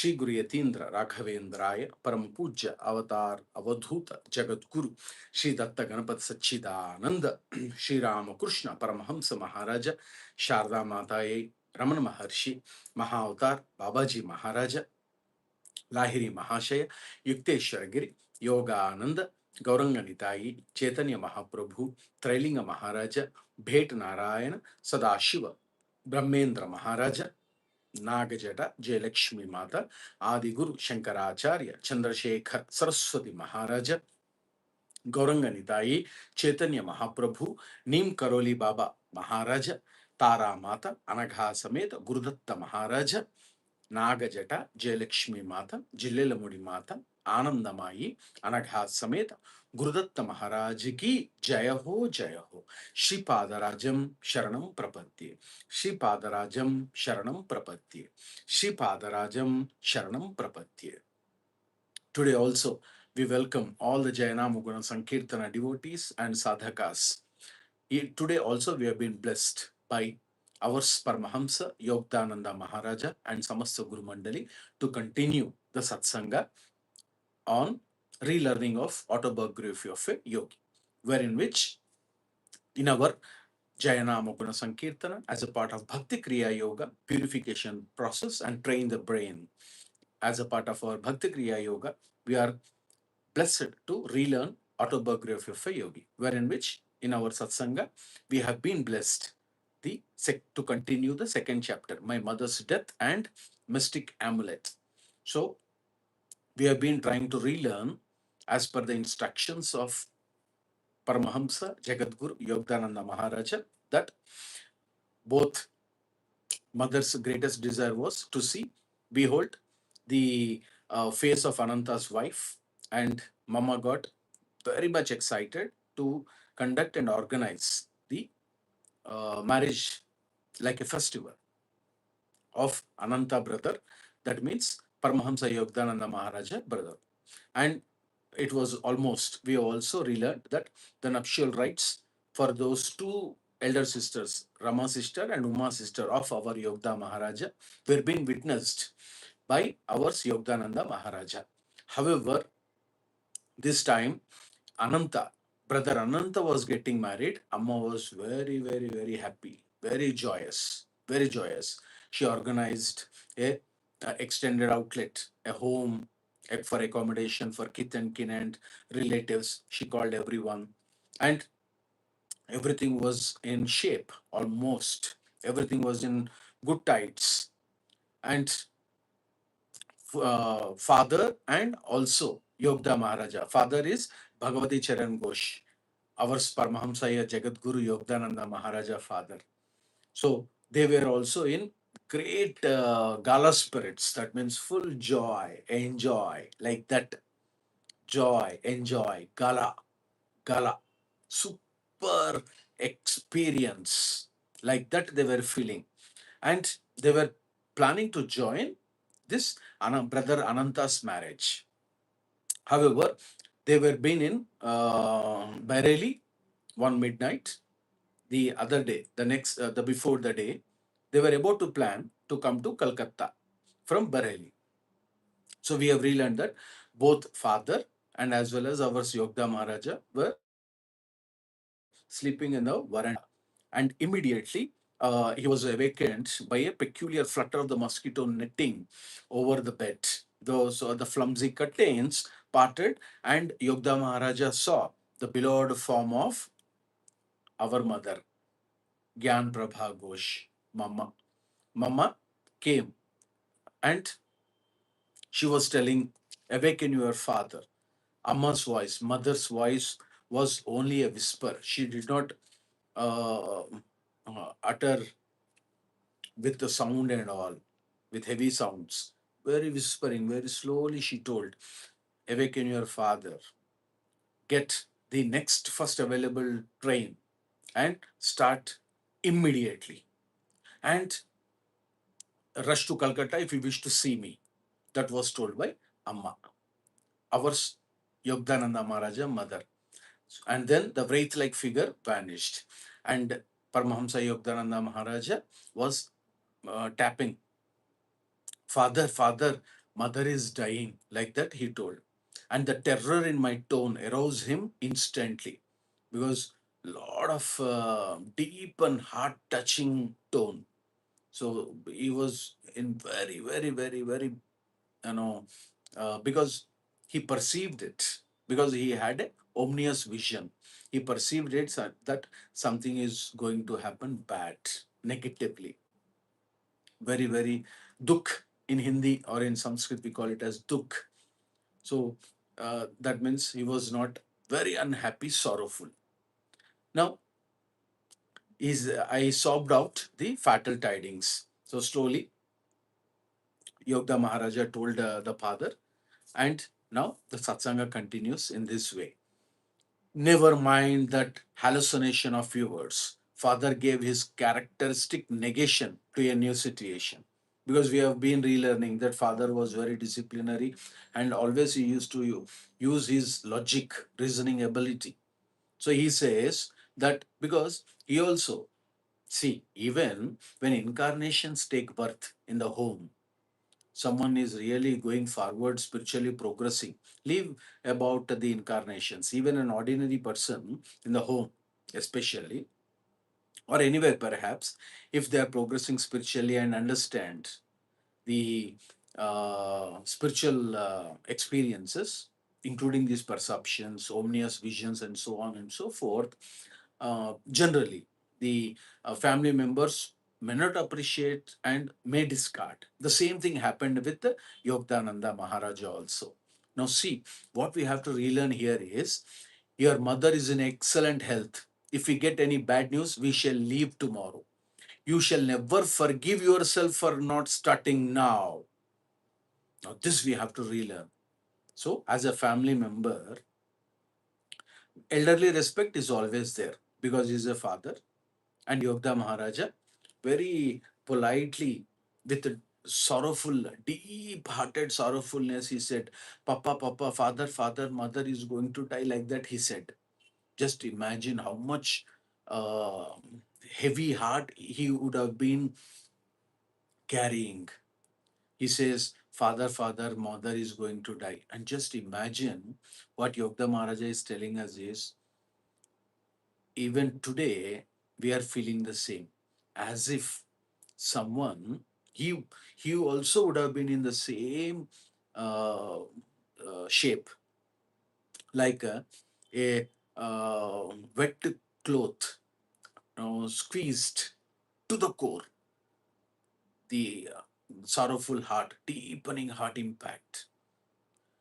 Shri Guru Yatindra Raghavendraya Param Pujya Avatar Avadhuta Jagat Guru Shri Datta Ganapat Sachidananda Shri Ramakrishna Paramahansa Maharaja Sharda Mataye Ramana Maharshi Mahavatar Babaji Maharaj Lahiri Mahasaya Yukteswar Giri Yogananda Gauranga Nitayi Chaitanya Mahaprabhu Trailinga Maharaja Bhet Narayana Sadashiva Brahmendra Maharaja Nagajata Jayalakshmi Mata Adi Guru Shankaracharya Chandrasekhar Saraswati Maharaja Gauranga Nitayi Chaitanya Mahaprabhu Neem Karoli Baba Maharaja Tara Mata Anagha Sameta Gurudatta Maharaja Nagajata Jayalakshmi Mata Jillelamudi Mata Anandamayi Anagha Sameta Gurudatta Maharaj ki Jaya Ho Jaya Ho Shri Padarajam Sharanam Prapatye Shri Padarajam Sharanam Prapatye Shri Padarajam Sharanam Prapatye. Today also we welcome all the Jaya Muguna Sankeerthana devotees and sadhakas. Today also we have been blessed by our Paramahansa Yogananda Maharaja and Samartha Guru Mandali to continue the Satsanga on relearning of Autobiography of a Yogi, wherein which in our Jayanama Guna Sankirtana as a part of Bhakti Kriya Yoga purification process and train the brain. As a part of our Bhakti Kriya Yoga, we are blessed to relearn Autobiography of a Yogi, wherein which in our Satsanga we have been blessed to continue the second chapter, My Mother's Death and Mystic Amulet. So we have been trying to relearn as per the instructions of Paramahamsa Jagadguru Yogananda Maharaja that both mother's greatest desire was to see, behold, the face of Ananta's wife, and Mama got very much excited to conduct and organize the marriage like a festival of Ananta brother. That means Paramahamsa Yogananda Maharaja brother. And it was almost, we also relearned that the nuptial rites for those two elder sisters, Rama sister and Uma sister of our Yogda Maharaja, were being witnessed by our Yogananda Maharaja. However, this time Ananta, brother Ananta was getting married. Amma was very, very, very happy, very joyous, very joyous. She organized a extended outlet, a home for accommodation for kith and kin and relatives. She called everyone, and everything was in shape almost. Everything was in good tides. And father and also Yogda Maharaja. Father is Bhagavati Charan Ghosh, our Paramahamsaya Jagadguru Yogananda Maharaja father. So they were also in great gala spirits. That means full joy, enjoy, like that. Joy, enjoy, gala, gala, super experience. Like that they were feeling. And they were planning to join this brother Ananta's marriage. However, they were been in Bareilly one midnight. The other day, the before the day, they were about to plan to come to Calcutta from Bareilly. So we have relearned that both father and as well as our Yogda Maharaja were sleeping in the veranda. And immediately he was awakened by a peculiar flutter of the mosquito netting over the bed. The flimsy curtains parted, and Yogda Maharaja saw the beloved form of our mother, Gyan Prabha Ghosh, Mama. Mama came and she was telling, awaken your father. Amma's voice, mother's voice was only a whisper. She did not uh, utter with the sound and all, with heavy sounds. Very whispering, very slowly she told, awaken your father, get the next first available train and start immediately. And rush to Calcutta if you wish to see me. That was told by Amma, our Yogdananda Maharaja mother. And then the wraith-like figure vanished. And Paramahamsa Yogananda Maharaja was tapping, Father, Father, Mother is dying, like that he told. And the terror in my tone aroused him instantly, because lot of deep and heart touching tone. So he was in very, very, very, very, you know, because he perceived it, because he had a omnious vision. He perceived it, that something is going to happen bad, negatively, very, very dukh. In Hindi or in Sanskrit, we call it as dukh. So that means he was not very unhappy, sorrowful. Now, I sobbed out the fatal tidings. So slowly, Yogda Maharaja told the father, and now the satsanga continues in this way. Never mind that hallucination of few words. Father gave his characteristic negation to a new situation. Because we have been relearning that father was very disciplinary, and always he used to use his logic, reasoning ability. So he says that because he also, see, even when incarnations take birth in the home, someone is really going forward, spiritually progressing, leave about the incarnations, even an ordinary person in the home, especially, or anywhere perhaps, if they are progressing spiritually and understand the spiritual experiences, including these perceptions, omnious visions, and so on and so forth, generally, the family members may not appreciate and may discard. The same thing happened with the Yogdananda Maharaja also. Now, see, what we have to relearn here is your mother is in excellent health. If we get any bad news, we shall leave tomorrow. You shall never forgive yourself for not starting now. Now, this we have to relearn. So, as a family member, elderly respect is always there because he's a father. And Yogda Maharaja, very politely, with a sorrowful, deep hearted sorrowfulness, he said, Papa, Papa, Father, Father, Mother is going to die, like that, he said. Just imagine how much uh, heavy heart he would have been carrying. He says, Father, Father, Mother is going to die. And just imagine what Yogda Maharaja is telling us is, even today, we are feeling the same, as if someone, he he also would have been in the same uh, shape, like a wet cloth, squeezed to the core, the sorrowful heart, deepening heart impact.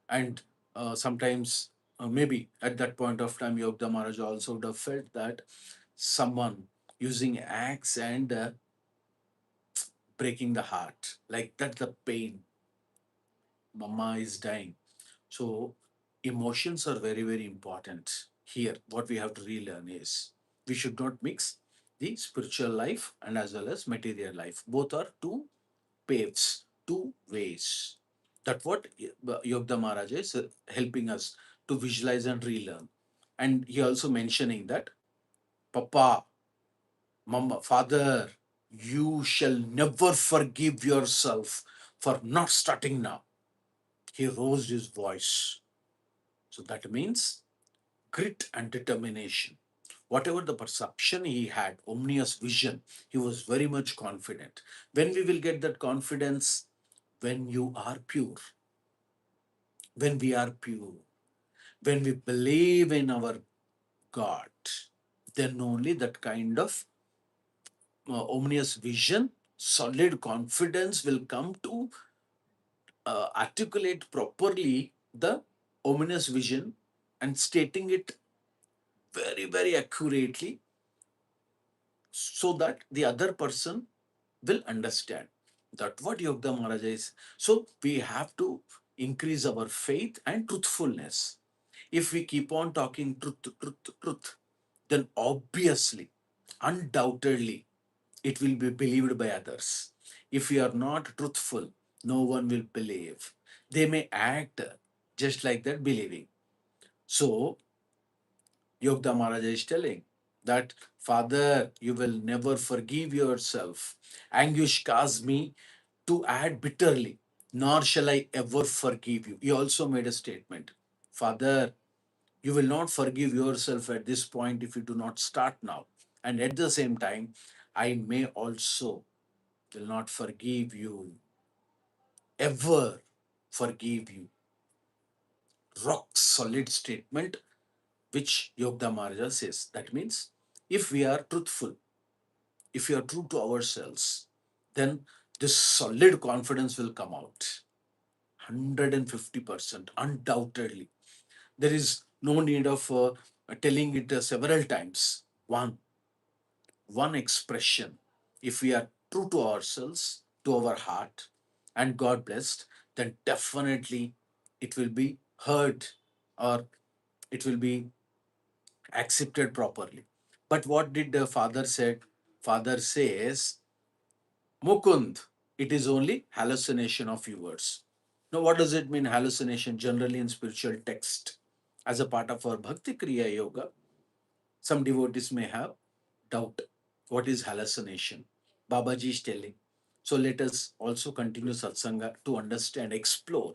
And sometimes, maybe at that point of time, Yogda Maharaj also would have felt that someone using axe and breaking the heart, like that, the pain, mama is dying. So emotions are very, very important here. What we have to relearn is we should not mix the spiritual life and as well as material life. Both are two paths, two ways. That's what Yogda Maharaj is helping us to visualize and relearn. And he also mentioning that, Papa, Mama, Father, you shall never forgive yourself for not starting now. He raised his voice. So that means grit and determination. Whatever the perception he had, omnious vision, he was very much confident. When we will get that confidence? When you are pure, when we are pure, when we believe in our God, then only that kind of omnious vision, solid confidence will come to articulate properly the ominous vision and stating it very, very accurately, so that the other person will understand that what Yogda Maharaj is. So we have to increase our faith and truthfulness. If we keep on talking truth, truth, truth, then obviously, undoubtedly, it will be believed by others. If we are not truthful, no one will believe. They may act just like that, believing. So Yogda Maharaj is telling that, Father, you will never forgive yourself. Anguish caused me to add bitterly. nor shall I ever forgive you. He also made a statement. Father, you will not forgive yourself at this point if you do not start now. And at the same time, I may also will not forgive you, ever forgive you. Rock solid statement which Yogda Maharaja says. That means if we are truthful, if we are true to ourselves, then this solid confidence will come out. 150%, undoubtedly. There is no need of telling it several times. One expression. If we are true to ourselves, to our heart, and God blessed, then definitely it will be heard or it will be accepted properly. But what did the father said? Father says, Mukund, it is only hallucination of yours. Now, what does it mean, hallucination, generally in spiritual text? As a part of our Bhakti Kriya Yoga, some devotees may have doubt. What is hallucination? Babaji is telling. So let us also continue Satsanga to understand, explore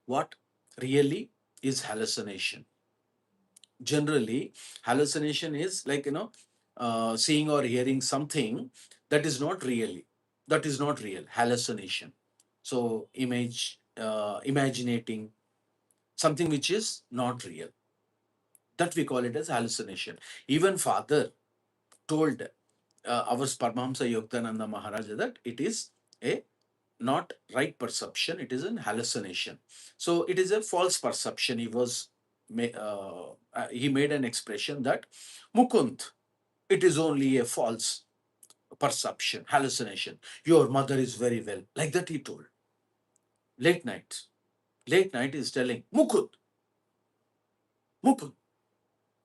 what really is hallucination. Generally, hallucination is like, seeing or hearing something that is not really, that is not real, hallucination. So imaginating something which is not real, that we call it as hallucination. Even father told our Paramahansa Yogananda Maharaj that it is a not right perception, it is an hallucination. So it is a false perception. He made an expression that Mukund, it is only a false perception, hallucination. Your mother is very well. Like that he told. Late night. Late night is telling, Mukund, Mukund,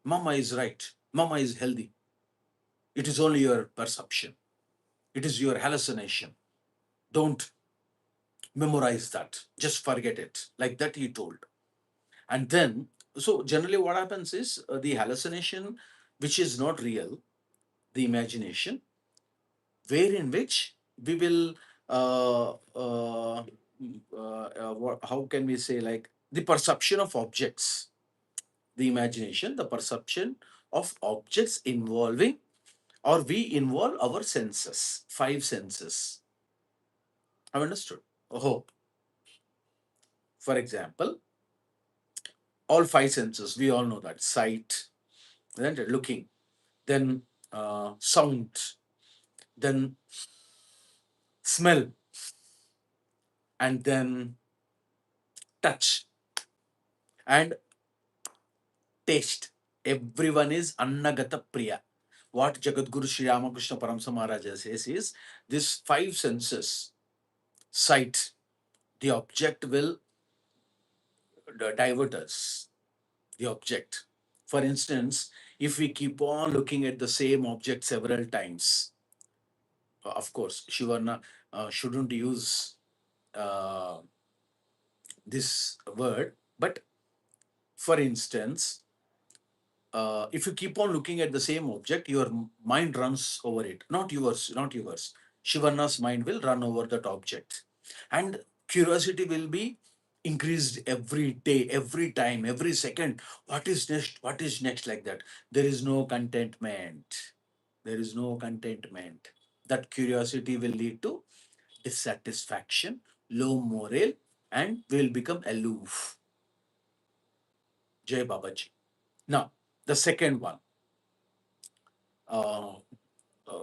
Mama is right. Mama is healthy. It is only your perception. It is your hallucination. Don't memorize that. Just forget it. Like that he told. And then, so generally what happens is the hallucination, which is not real, the imagination, wherein which we will, how can we say, like the perception of objects, the imagination, the perception of objects involving, or we involve our senses, five senses. I've understood. Oh, for example, all five senses, we all know that sight, isn't it? Looking, then sound, then smell, and then touch and taste. Everyone is Annagata Priya. What Jagadguru Sri Ramakrishna Paramsa Maharaj says is these five senses, sight, the object will divert us, the object. For instance, if we keep on looking at the same object several times, of course, Shivarna shouldn't use uh, this word, but for instance, if you keep on looking at the same object, your mind runs over it. Not yours, not yours. Shivarna's mind will run over that object. And curiosity will be increased every day, every time, every second. What is next? What is next? Like that. There is no contentment. There is no contentment. That curiosity will lead to dissatisfaction, low morale, and will become aloof. Jai Babaji. Now, the second one, uh,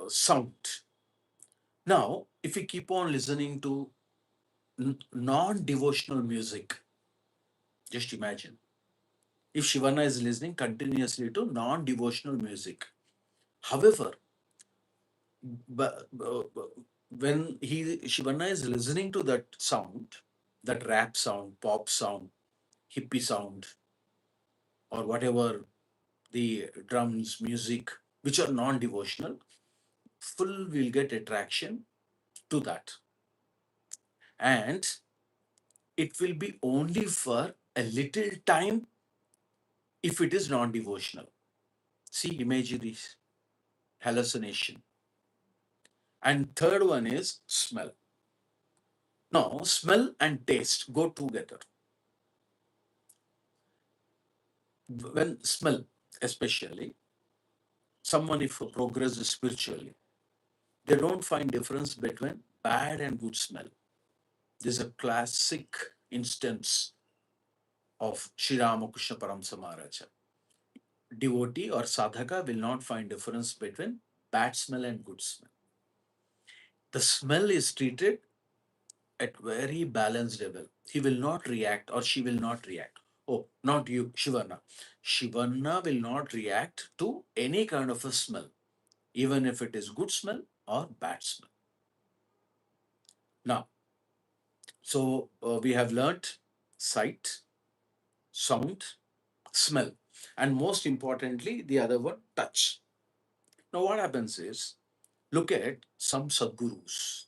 sound. Now, if we keep on listening to non devotional music, just imagine if Shivana is listening continuously to non devotional music. However, when Shivana is listening to that sound, that rap sound, pop sound, hippie sound, or whatever the drums, music, which are non devotional, full will get attraction to that. And it will be only for a little time if it is non-devotional. See, imagery, hallucination. And third one is smell. Now, smell and taste go together. When smell, especially, someone if progresses spiritually, they don't find difference between bad and good smell. This is a classic instance of Sri Ramakrishna Paramsa Maharaj. Devotee or sadhaka will not find difference between bad smell and good smell. The smell is treated at very balanced level. He will not react or she will not react. Oh, not you, Shivana. Shivana will not react to any kind of a smell, even if it is good smell or bad smell. Now, so we have learnt sight, sound, smell, and most importantly, the other one, touch. Now, what happens is, look at some Sadgurus.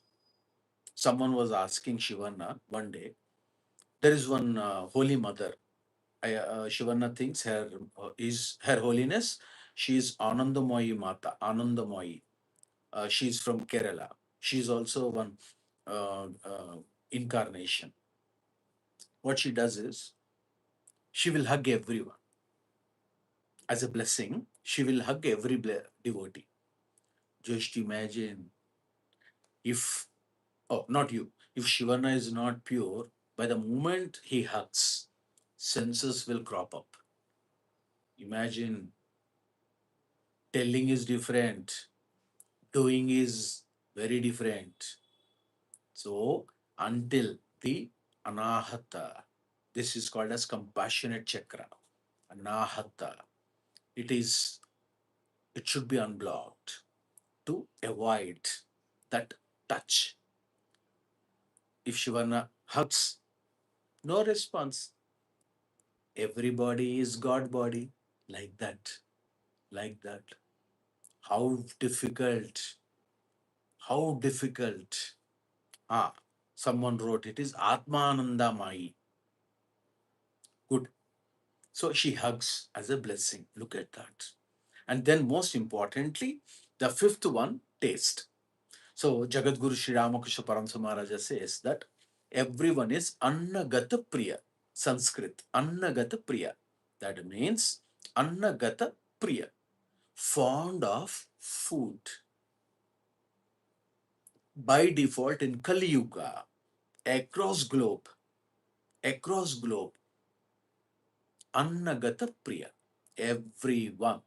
Someone was asking Shivana one day, there is one holy mother. Shivana thinks her is her holiness. She is Anandamoyi Mata, Anandamoyi. She is from Kerala. She is also one incarnation. What she does is she will hug everyone as a blessing. She will hug every devotee. Just imagine if, oh, not you, if Shivana is not pure, by the moment he hugs, senses will crop up. Imagine, telling is different, doing is very different. So, until the anahata, this is called as compassionate chakra, anahata, it is, it should be unblocked to avoid that touch. If Shivana hugs, no response. Everybody is God body, like that, like that. How difficult, how difficult. Ah, someone wrote it is Atmananda Mai. Good. So she hugs as a blessing. Look at that. And then, most importantly, the fifth one, taste. So Jagadguru Sri Ramakrishna Paramsa Maharaja says that everyone is Annagata Priya. Sanskrit, Annagata Priya. That means Annagata Priya, fond of food. By default in Kali Yuga, across globe, across globe, Annagata Priya. Everyone.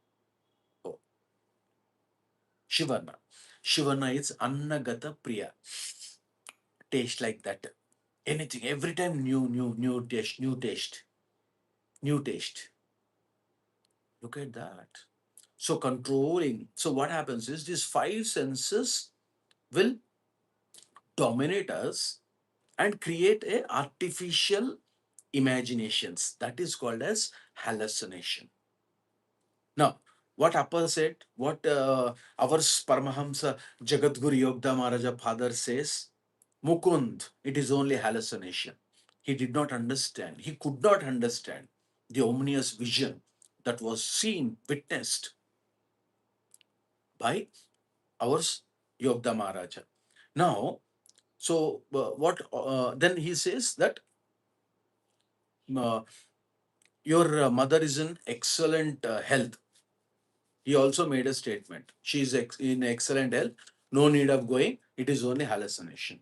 Oh, Shivana. Shivana is Annagata Priya. Taste like that. Anything, every time new taste, new taste, new taste. Look at that. So controlling. So what happens is these five senses will dominate us and create a artificial imaginations. That is called as hallucination. Now, what Appa said, what our Paramahamsa Jagadguru Yogda Maharaja father says, Mukund, it is only hallucination. He did not understand. He could not understand the ominous vision that was seen, witnessed by our Yogda Maharaja. Now, so what then he says that uh, your mother is in excellent health. He also made a statement. She is in excellent health. No need of going. It is only hallucination.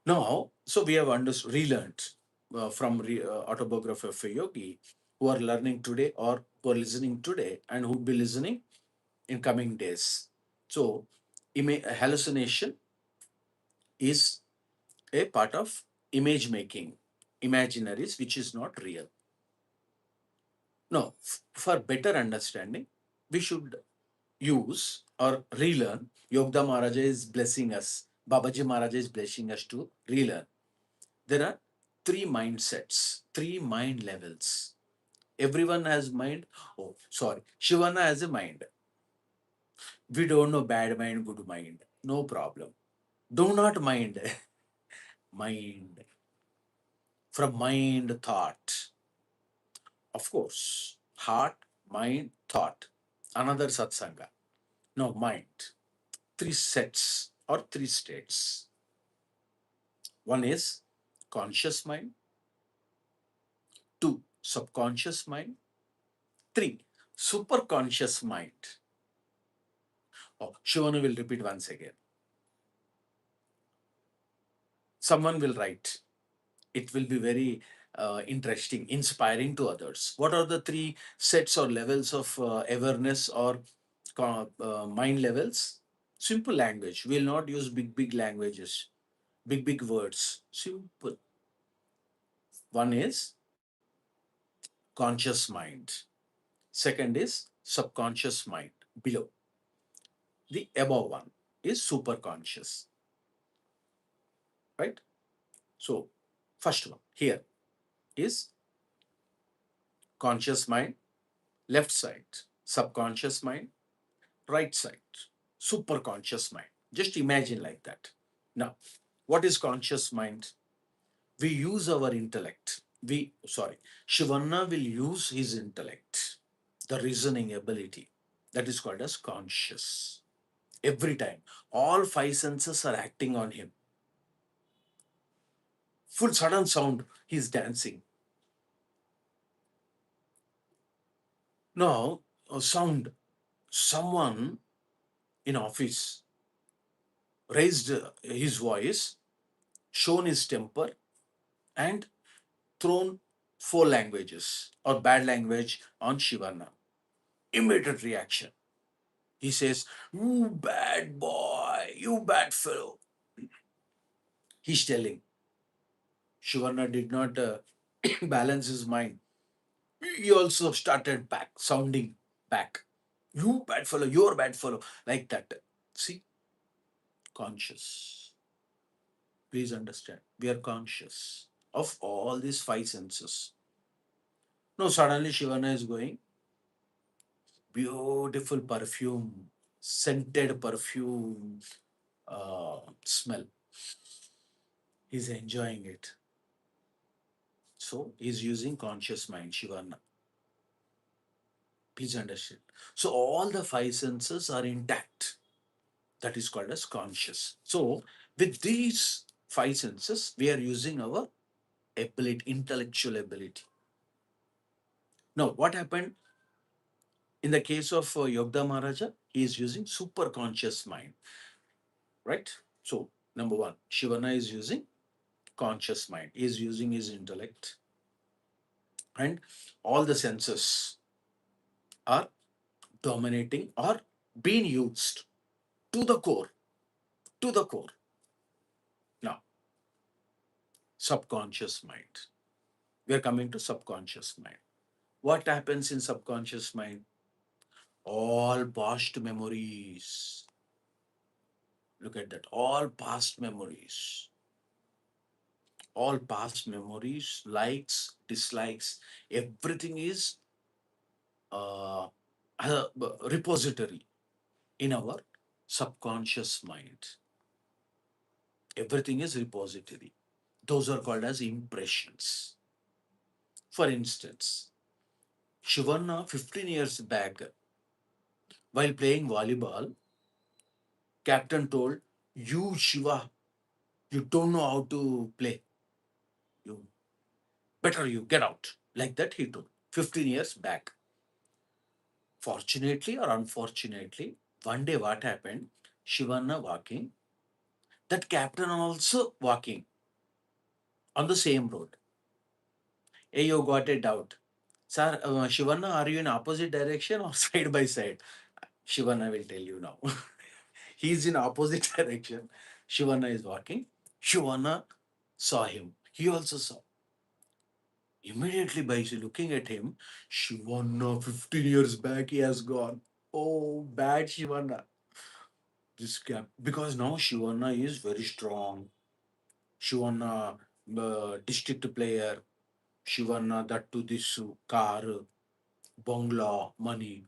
Now, so we have relearned from Autobiography of a Yogi, who are learning today or who are listening today and who will be listening in coming days. So, hallucination is a part of image making, imaginaries, which is not real. No, for better understanding, we should use or relearn. Yogda Maharaja is blessing us. Babaji Maharaj is blessing us to relearn. There are three mindsets, three mind levels. Everyone has mind. Oh, sorry. Shivana has a mind. We don't know bad mind, good mind. No problem. Do not mind. Mind. From mind, thought. Of course. Heart, mind, thought. Another satsanga. No, mind. Three sets or three states. One is conscious mind, two, subconscious mind, three, superconscious mind. Oh, Shivana will repeat once again. Someone will write. It will be very interesting, inspiring to others. What are the three sets or levels of awareness or mind levels? Simple language. We will not use big languages, big words. Simple. One is conscious mind. Second is subconscious mind. Below. The above one is superconscious. Right? So, first one here is conscious mind, left side, subconscious mind, right side, superconscious mind. Just imagine like that. Now, what is conscious mind? We use our intellect. Shivanna will use his intellect, the reasoning ability. That is called as conscious. Every time, all five senses are acting on him. Full sudden sound, he's dancing. Now, a sound, someone in office raised his voice, shown his temper, and thrown four languages or bad language on Shivanna. Immediate reaction. He says, "You bad boy, you bad fellow." He's telling. Shivanna did not balance his mind. He also started back, sounding back. "You bad fellow, you're bad fellow." Like that. See, conscious. Please understand. We are conscious of all these five senses. No, suddenly Shivana is going, beautiful perfume, scented perfume smell. He's enjoying it. So he's using conscious mind, Shivana. Please understand. So all the five senses are intact. That is called as conscious. So with these five senses, we are using our ability, intellectual ability. Now, what happened in the case of Yogda Maharaja? He is using super conscious mind, right? So, number one, Shivana is using conscious mind. He is using his intellect, and all the senses are dominating or being used to the core, to the core. Now, subconscious mind. We are coming to subconscious mind. What happens in subconscious mind? All past memories. Look at that. All past memories, likes, dislikes, everything is uh, a repository in our subconscious mind. Everything is repository. Those are called as impressions. For instance, Shivanna 15 years back, while playing volleyball, captain told, "You Shiva, you don't know how to play. You better you get out." Like that he told 15 years back. Fortunately or unfortunately, one day what happened? Shivanna walking, that captain also walking on the same road. Hey, you got a doubt. Sir, Shivanna, are you in opposite direction or side by side? Shivanna will tell you now. He is in opposite direction. Shivanna is walking. Shivanna saw him. He also saw. Immediately by looking at him, Shivanna, 15 years back, he has gone. Oh, bad Shivanna. This gap. Because now Shivanna is very strong. Shivanna, district player. Shivanna, that to this car, bungalow, money,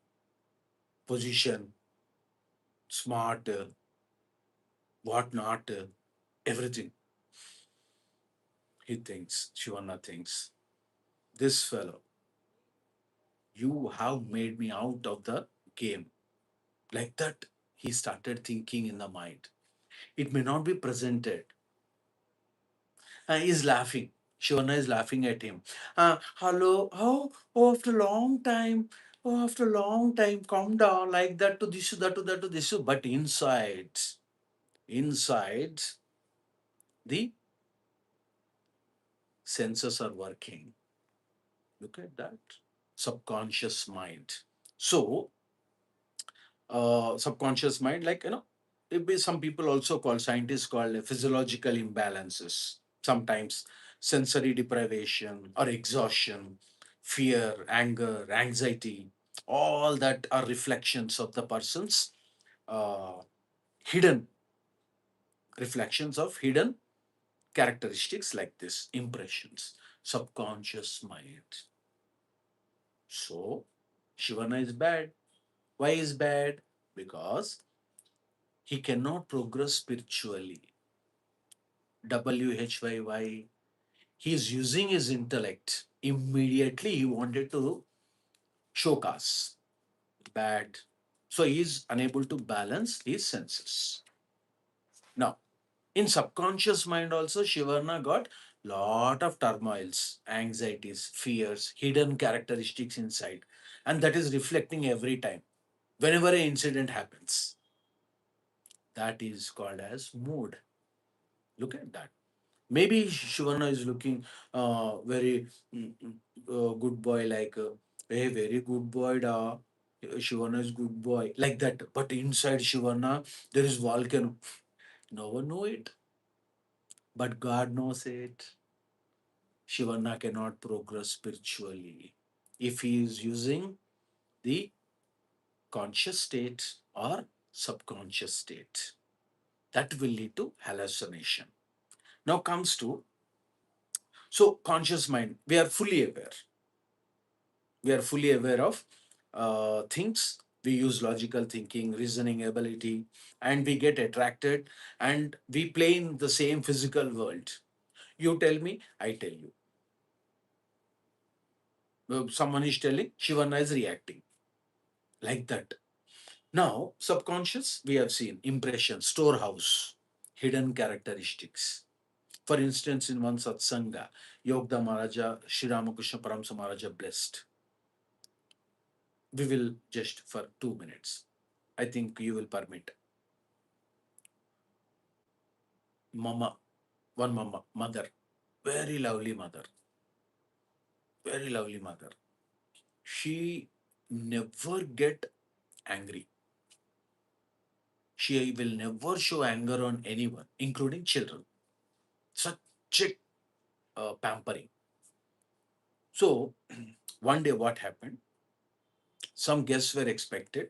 position, smart, what not, everything. He thinks, Shivanna thinks, this fellow, you have made me out of the game. Like that, he started thinking in the mind. It may not be presented. He's laughing. Shivana is laughing at him. Hello, after a long time, after a long time, calm down, like that to this, that to that to this. But inside, the senses are working. Look at that. Subconscious mind. So, subconscious mind, like, some people also call, scientists call physiological imbalances. Sometimes sensory deprivation or exhaustion, fear, anger, anxiety, all that are reflections of the person's uh, hidden reflections of hidden characteristics, like this impressions, subconscious mind. So Shivana is bad. Why is bad? Because he cannot progress spiritually. WHYY. He is using his intellect. Immediately he wanted to show us bad. So he is unable to balance his senses. Now, in subconscious mind also, Shivarna got lot of turmoils, anxieties, fears, hidden characteristics inside. And that is reflecting every time. Whenever an incident happens, that is called as mood. Look at that. Maybe Shivana is looking very good boy, like hey, very good boy, da. Shivana is good boy, like that. But inside Shivana, there is volcano. No one know it, but God knows it. Shivana cannot progress spiritually if he is using the conscious state or subconscious state. That will lead to hallucination. Now comes to, so conscious mind. We are fully aware of things. We use logical thinking, reasoning ability, and we get attracted, and we play in the same physical world. You tell me, I tell you. Someone is telling, Shivana is reacting, like that. Now, subconscious, we have seen impression, storehouse, hidden characteristics. For instance, in one satsanga, Yogda Maharaja, Sri Ramakrishna Paramsa Maharaja blessed. We will just for 2 minutes. I think you will permit. Mama, one mama, mother, very lovely mother, very lovely mother. She never get angry. She will never show anger on anyone, including children. Such a pampering. So one day, what happened? Some guests were expected,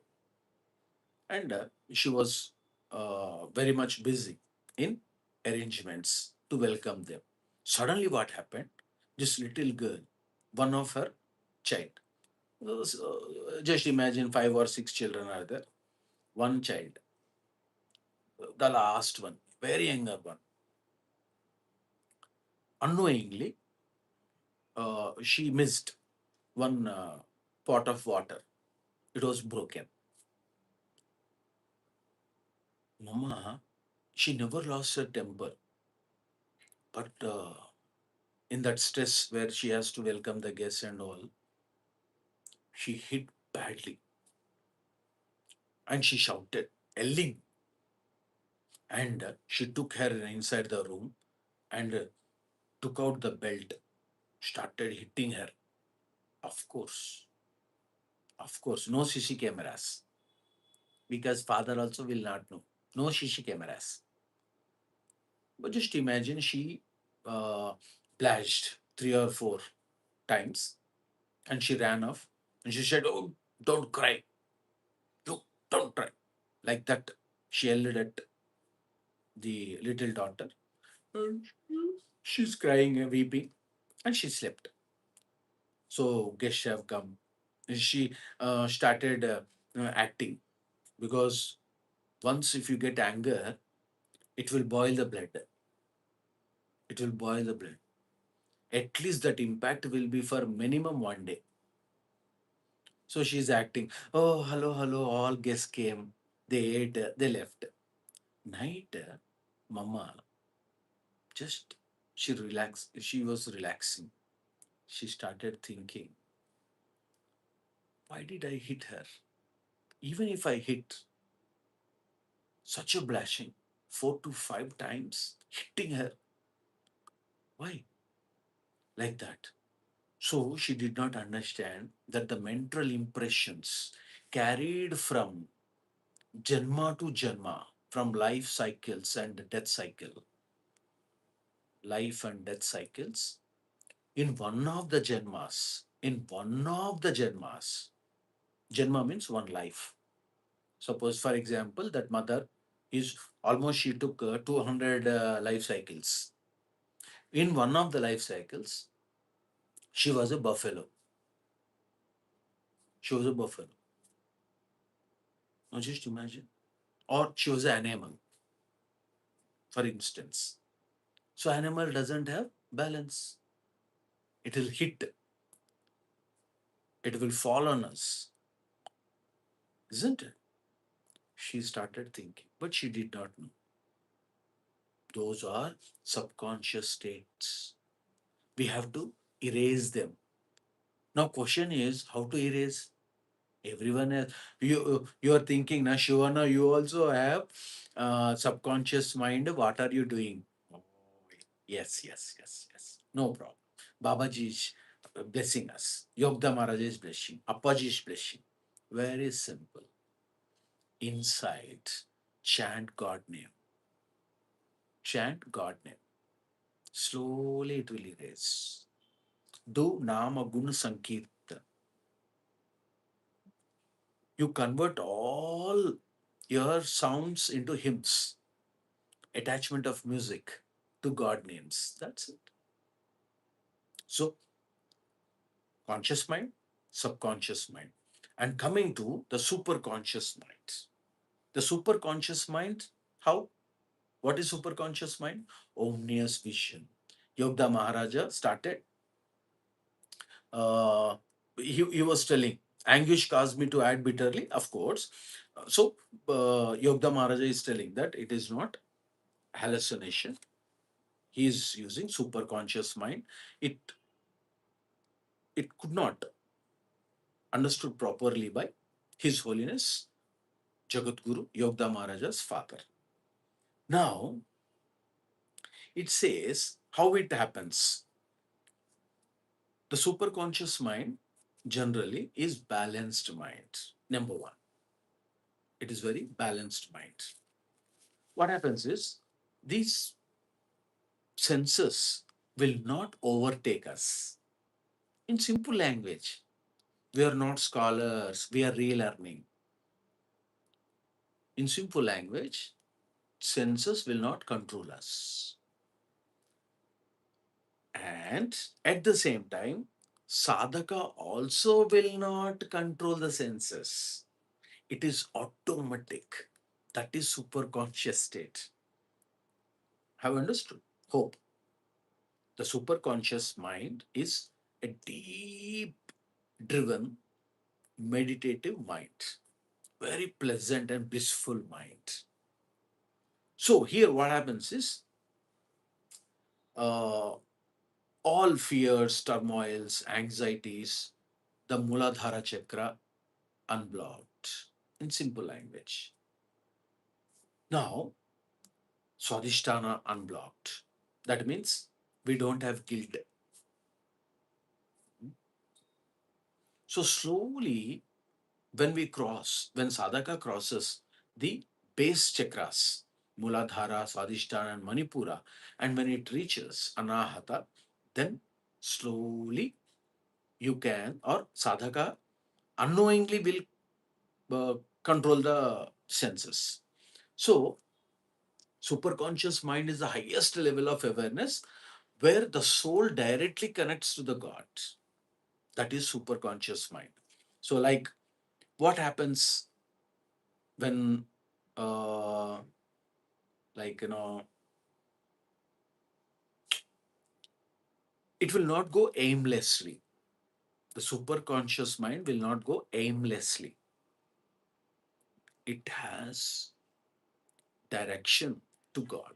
and she was very much busy in arrangements to welcome them. Suddenly, what happened? This little girl, one of her child, just imagine five or six children are there. One child, the last one, very younger one, unknowingly, she missed one pot of water. It was broken. Mama, she never lost her temper, but in that stress where she has to welcome the guests and all, she hit badly, and she shouted, yelling, and she took her inside the room, and took out the belt, started hitting her. Of course, no CC cameras, because father also will not know. No CC cameras. But just imagine she uh, plashed 3 or 4 times, and she ran off, and she said, "Oh, don't cry. You don't cry." Like that, she yelled at the little daughter. And she's crying and weeping, and she slept. So guests have come. And she started acting, because once if you get anger, it will boil the blood. It will boil the blood. At least that impact will be for minimum 1 day. So she's acting. Oh, hello, hello. All guests came. They ate. They left. Night, mama just She was relaxing. She started thinking, why did I hit her? Even if I hit such a blashing 4 to 5 times, hitting her, why? Like that. So she did not understand that the mental impressions carried from Janma to Janma, from life and death cycles, in one of the Janmas, Janma means one life. Suppose, for example, that mother is almost, she took 200 life cycles. In one of the life cycles, she was a buffalo. She was a buffalo. Now just imagine. Or she was an animal, for instance. So animal doesn't have balance. It will hit, it will fall on us, isn't it? She started thinking, but she did not know. Those are subconscious states. We have to erase them. Now, question is how to erase? Everyone has, you are thinking, na Shivana, you also have subconscious mind. What are you doing? Oh, yes, yes, yes, yes. No problem. Babaji is blessing us. Yogda Maharaj is blessing. Appaji is blessing. Very simple. Inside, chant God name. Chant God name. Slowly it will erase. Do Nama Guna Sankeerthana. You convert all your sounds into hymns, attachment of music to God names. That's it. So, conscious mind, subconscious mind. And coming to the superconscious mind. The superconscious mind, how? What is superconscious mind? Omnious vision. Yogda Maharaja started, uh, he was telling, anguish caused me to add bitterly, of course. So, Yogda Maharaja is telling that it is not hallucination. He is using superconscious mind. It, it could not understood properly by His Holiness Jagat Guru Yogda Maharaja's father. Now, it says how it happens. The superconscious mind generally is balanced mind. Number one, it is very balanced mind. What happens is these senses will not overtake us. In simple language, we are not scholars, we are relearning. In simple language, senses will not control us. And at the same time, sadhaka also will not control the senses. It is automatic. That is superconscious state. Have understood? Hope. The superconscious mind is a deep driven meditative mind. Very pleasant and blissful mind. So here what happens is uh, all fears, turmoils, anxieties, the Muladhara chakra unblocked in simple language. Now, Swadhisthana unblocked. That means we don't have guilt. So slowly, when sadhaka crosses the base chakras, Muladhara, Swadhisthana, and Manipura, and when it reaches Anahata, then slowly you can, or sadhaka unknowingly will control the senses. So, superconscious mind is the highest level of awareness where the soul directly connects to the God. That is superconscious mind. So, like, what happens when, uh, like, it will not go aimlessly. The superconscious mind will not go aimlessly. It has direction to God,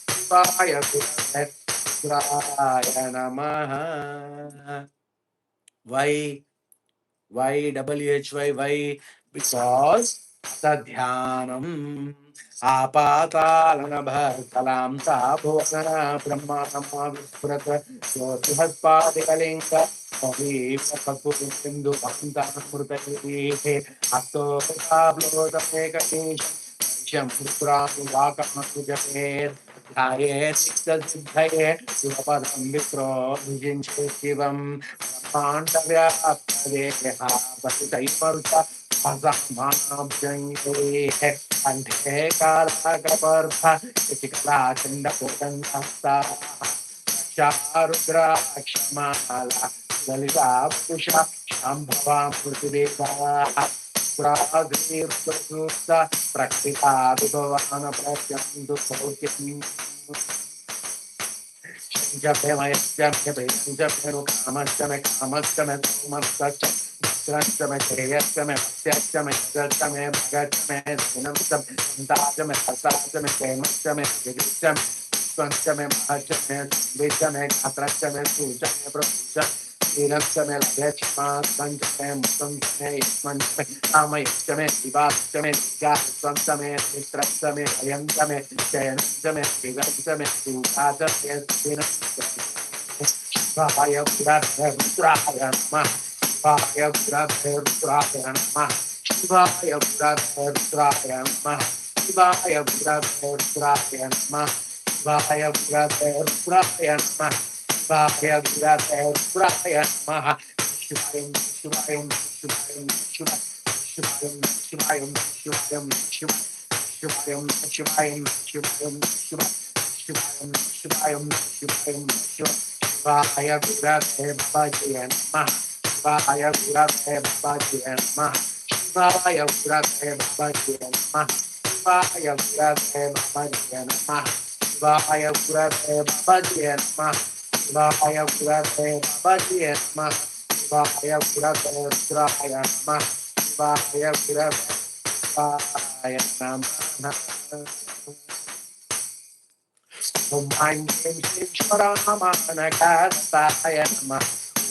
Shivaya Gurave Rudraya Namaha. Why? Why WHY? Why? Because the dhyanam apatalana bhartalam tabhosana brahmanama viprata jyotihaspadigalinga Hindu Bhantamurthe Atto Pablo Shamputranuvakamujate Dhaye Siddhaye Sivapadam Vitro Vijinche Shivam Brahmandavyaptadeha Vasitaimarta Azamanabhyanghe Ante Karakapartha Itikala Chandapurandasta Charudra Akshamala Lalita Pusha Shambhava Murtideva Pradhirta Prakrita Vibhavana Prasyantu Sautyatim Shanjapemaya Shanjapenu Kamastame Kamastame Tomastach Strastame Kriyastame Vasyastame Strastame Bhagatame Sinamsam Dajame Hasatame Kemastame Vigistame Swantame Mahachame Vishame Katrastame Sujame Prabhuja Nirastame Lagachma Sanjame Musantame Ismantame Amayastame Vivastame Swantame Nitrastame Ayantame Jayanastame Vigastame Sujatame Shivaya Gurave Rudraya Namah Shivaya Gurave Rudraya Namah Shivaya Gurave Rudraya Namah Shivaya Gurave Rudraya Namah Shivaya Gurave Rudraya Namah Shivaya Gurave Rudraya Namah Shivayam Shivayam Shivayam Shivayam Shivayam Shivayam Shivayam Shivayam Shivayam Shivayam Shivayam Shivayam Shivaya Gurave Babaji Namah Shivaya Gurave Babaji Namah Shivaya Gurave Babaji Namah Shivaya Gurave Babaji Namah Shivaya Gurave Babaji Namah Shivaya Gurave Babaji Namah Shivaya Gurave Rudraya Namah Shivaya Gurave Rudraya Namah Om Aim Klim Klim Shvaramanagadaya Namah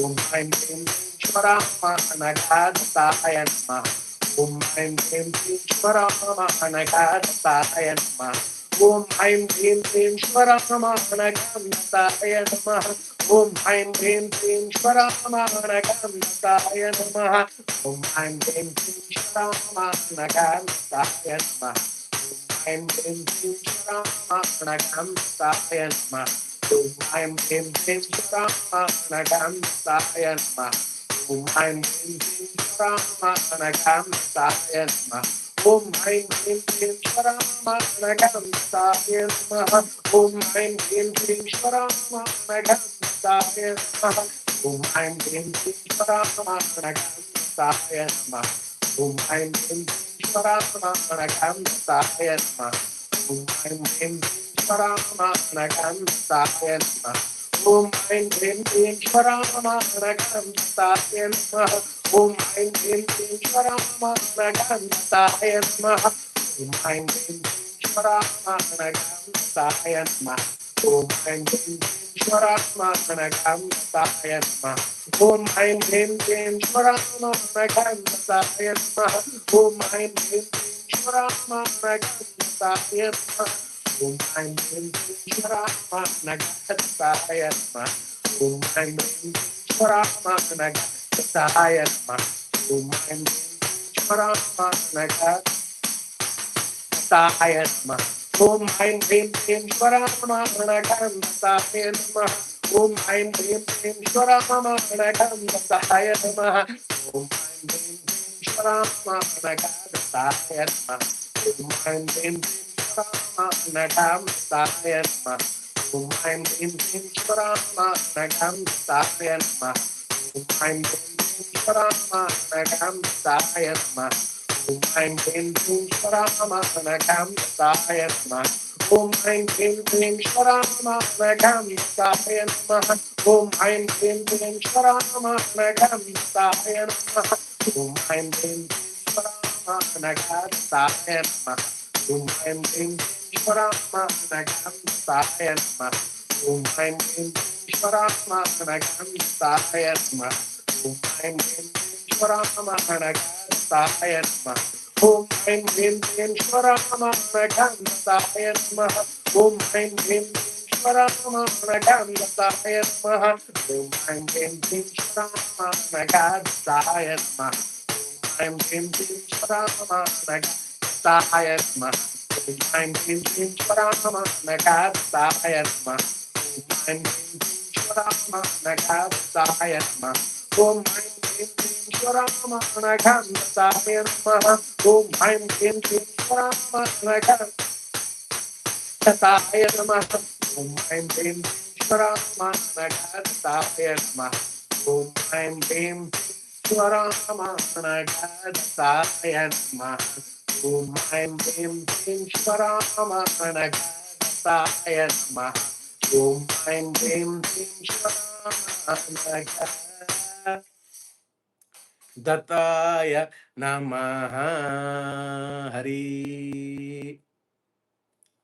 Om Aim Klim Klim Shvaramanagadaya Namah Om Aim Klim Klim Shvaramanagadaya Namah Om Aim Klim Klim Shvaramanagadaya Namah Om Aim Klim Klim Shvaramanagadaya Namah Om Aim Klim Klim Shvaramanagadaya Namah I'm Bim Bim Sharanagam Sayanma. I'm Bim Bim Sharanagam Sayanma. I'm Bim Bim Sharanagam Sayanma. I'm Bim Bim Sharanagam Sayanma. I'm Bim Bim Sharanagam Sayanma. I'm Bim Bim Sharanagam Sayanma. I'm Bim Shvaramanagan Sayanma. Om Aim Bim Shvaramanagan Sayanma. Om Aim Bim Shvaramanagan Sayanma. Om Aim Bim Shvaramanagan Sayanma. Om Aim Bim Shvaramanagan Sayanma. Om Aim Bim Shvaramanagan Sayanma. Om Aim Bim Bim Shvaramanagan Sayanma. Om Aim Bim Bim Shvaramanagan Sayanma. Om Aim Bim Bim Shvaramanagan Sayanma. Om Aim Bim Bim Shvaramanagan Sayanma. Om Aim Bim Bim Shvaramanagan Sayanma. Om Aim Bim Bim Shvaramanagan Sayanma. Om Aim Bim Bim Shvaramanagan Sayanma. Om Aim Bim Bim Shvaramanagan Sayanma. Om Aim Bim Bim Shvaramanagan Sayanma. Om Aim Bim Bim Shvaramanagan Sayanma. Om Aim Bim Bim Shvaramanagan Sayanma. Om Aim Bim Bim Shvaramanagan Sayanma. Om Aim Bim Bim Shvaramanagan Sayanma. Om Aim Bim Bim Shvaramanagan Sayanma. Om Aim Bim Bim Shvaramanagan Sayanma. Om Aim Bim Bim Paramahansa Om Aim Hrim Shwaramahanagandaya Namaha. Om Aim Hrim Shwaramahanagandaya Namaha. Om Aim Hrim Shwaramahanagandaya Namaha. Om Aim Hrim Shwaramahanagandaya Namaha. Om Aim Hrim Shwaramahanagandaya Namaha. Om Aim Hrim Shwaramahanagandaya Namaha. Om Aim Hrim Shwaramahanagandaya Namaha. Om Shwaramahanagandaya Namaha. Om Shwaramahanagandaya Namaha. Om Shwaramahanagandaya Namaha. Om Shwaramahanagandaya Namaha. Om Shwaramahanagandaya Namaha. Om Shwaramahanagandaya Namaha. Om Dattaya Namaha Hari.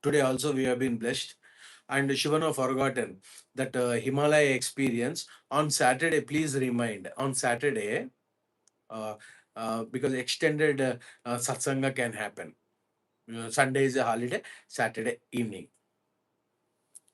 Today also we have been blessed. And Shivana forgotten that Himalaya experience on Saturday. Please remind on Saturday, because extended satsanga can happen. Sunday is a holiday, Saturday evening.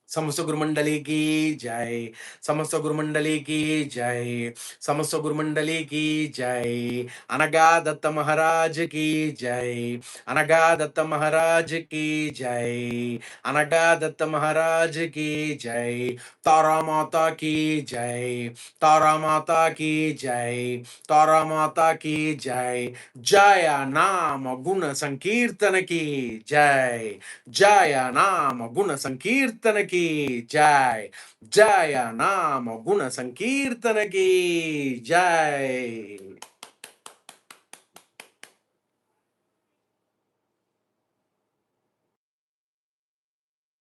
समस्त गुरु मंडली की जय, समस्त गुरु मंडली की जय, समस्त गुरु मंडली की जय, अनगा दत्त महाराज की जय, अनगा दत्त महाराज की जय, अनगा दत्त महाराज की जय, तारा माता की जय, तारा माता की जय, तारा माता की जय, जया नाम गुण संकीर्तन की जय, जया नाम गुण संकीर्तन की जय, जया नाम गुण संकीर्तन की जय.